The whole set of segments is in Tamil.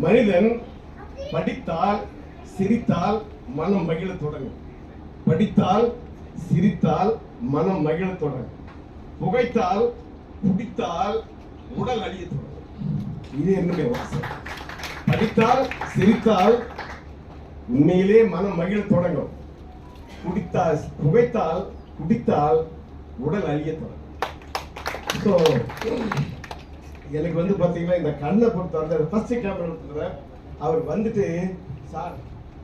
மனிதன் படித்தால் சிரித்தால் மனம் மகிழ தொடங்கும். படித்தால் சிரித்தால் மனம் மகிழ தொடங்கும். புகைத்தால் குடித்தால் உடல் அழிய தொடங்கும். இது என்னுடைய வாசம். படித்தால் சிரித்தால் உண்மையிலே மனம் மகிழ தொடங்கும். புகைத்தால் குடித்தால் உடல் அழிய தொடங்கும். எனக்கு வந்து பாத்தீங்கன்னா இந்த கண்ணை பொறுத்த ஃபர்ஸ்ட் கேமரா அவர் வந்துட்டு சார்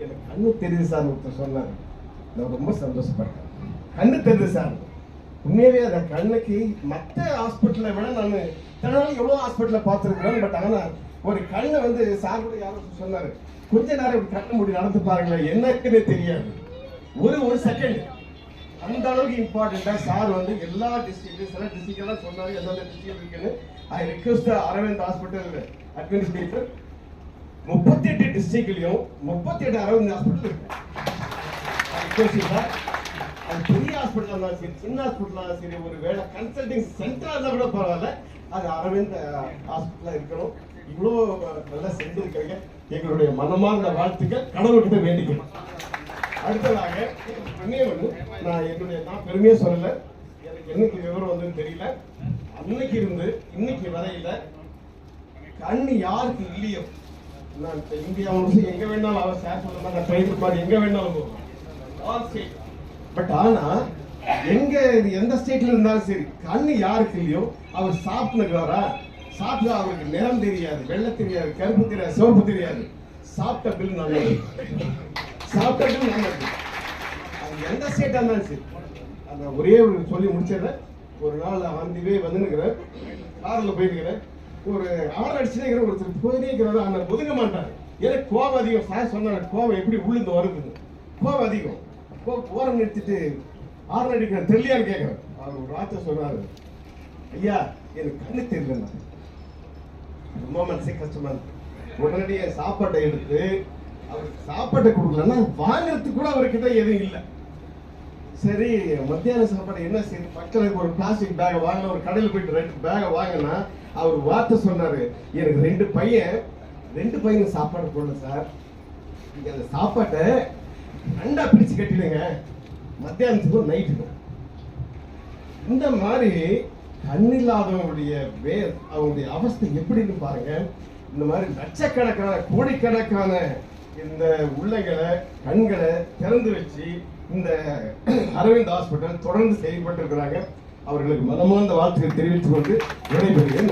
எனக்கு கண்ணு தெரியுது சார் ஒருத்தர் சொன்னார். நான் ரொம்ப சந்தோஷப்பட்டேன். கண்ணு தெரியுது சார். உண்மையாவே அந்த கண்ணுக்கு மற்ற ஹாஸ்பிட்டலை விட நான் தனால எவ்வளவு ஹாஸ்பிட்டலை பார்த்துருக்கிறேன். பட் ஆனா ஒரு கண்ணை வந்து சார் கூட யாரும் சொன்னாரு, கொஞ்ச நேரம் கண்ணு மூடி நடந்து பாருங்களேன், என்னக்குன்னே தெரியாது. ஒரு செகண்ட் அந்த அளவுக்கு இம்பார்ட்டண்டா சார் வந்து எல்லா டிஸ்ட்ரிக்ட் சில டிஸ்ட்ரிக்ட் எல்லாம் சொன்னாரு. எந்தெந்த டிஸ்ட்ரிக்ட் இருக்குன்னு I request Aravind hospital administrator 38 டிஸ்ட்ரிக்ட்லயும் 38 அரவிந்த் ஹாஸ்பிட்டல் இருக்கு. அது பெரிய ஹாஸ்பிட்டல் இருந்தாலும் சரி, சின்ன ஹாஸ்பிட்டல் சரி, ஒரு வேலை கன்சல்டிங் சென்டரா இருந்தா கூட பரவாயில்ல, அது அரவிந்த் ஹாஸ்பிட்டலா இருக்கணும். இவ்வளவு நல்லா செஞ்சிருக்கீங்க. எங்களுடைய மனமார்ந்த வாழ்த்துக்கள், கடவுள்கிட்ட வேண்டிக்கிறோம். அடுத்ததாக நான் பெருமையா சொல்லல, எனக்கு என்னைக்கு விவரம் வந்து தெரியல. அன்னைக்கு இருந்து இன்னைக்கு வரையில கண்ணு யாருக்கு இல்லையோ, நான் இந்தியா முழுசும் எங்க வேணாலும் அவர் ஷேர் சொல்லலாம், நான் ட்ரெயின் மாதிரி எங்க வேணாலும் போவேன். பட் ஆனா எங்க எந்த ஸ்டேட்ல இருந்தாலும் சரி, கண்ணு யாருக்கு இல்லையோ அவர் சாப்பிட்டுக்கிறாரா, சாப்பிட்டு அவருக்கு நிறம் தெரியாது, வெள்ளை தெரியாது, கருப்பு தெரியாது, சிவப்பு தெரியாது, சாப்பிட்ட பில் நல்லது, சாப்பிட்ட பில் நல்லது. அது எந்த ஸ்டேட்டா இருந்தாலும் சரி. அந்த ஒரே ஒரு சொல்லி முடிச்சிடுறேன். ஒரு நாள் வண்டிவே வந்துருக்கிறேன், காரில் போயிருக்கிறேன். ஒரு ஆறு அடிச்சுனே ஒருத்தர் போயிட்டே இருக்கிறாரு. அந்த ஒதுங்க மாட்டாரு. எனக்கு கோபம் அதிகம். சார் சொன்னாரு கோபம் எப்படி உள்ளிருந்து வருது, கோபம் அதிகம். ஓரம் நிறுத்திட்டு ஆறு அடிக்கிற தெரியலையான்னு கேட்கிறேன். அவர் ஒரு வார்த்தை சொன்னாரு, ஐயா எனக்கு கண்ணு தெரியல. ரொம்ப மனசே கஷ்டமா இருக்கு. உடனடியே சாப்பாட்டை எடுத்து அவருக்கு சாப்பாட்டை கொடுக்கலன்னா வாங்கறதுக்கு கூட அவர்கிட்ட எதுவும் இல்லை. சரி, மத்தியான சாப்பாடு என்ன சரி, பக்கத்துக்கு ஒரு பிளாஸ்டிக் பேக் வாங்கின, ஒரு கடையில் போயிட்டு 2 பேக் வாங்கினா அவர் வார்த்தை சொன்னாரு, எனக்கு 2 பையன் சாப்பாடு போடல சார், நீங்க அந்த சாப்பாட்டை 2ஆ பிரிச்சு கட்டிடுங்க, மத்தியானத்துக்கும் நைட்டுக்கும். இந்த மாதிரி கண்ணில்லாதவங்களுடைய அவங்களுடைய அவஸ்தை எப்படின்னு பாருங்க. இந்த மாதிரி லட்சக்கணக்கான கோடிக்கணக்கான இந்த உள்ளங்களை கண்களை திறந்து வச்சு இந்த அரவிந்த் ஹாஸ்பிட்டல் தொடர்ந்து செயல்பட்டு இருக்கிறாங்க. அவர்களுக்கு மனமார்ந்த வாழ்த்துக்கள் தெரிவித்துக் கொண்டு விடைபெறுகிறேன்.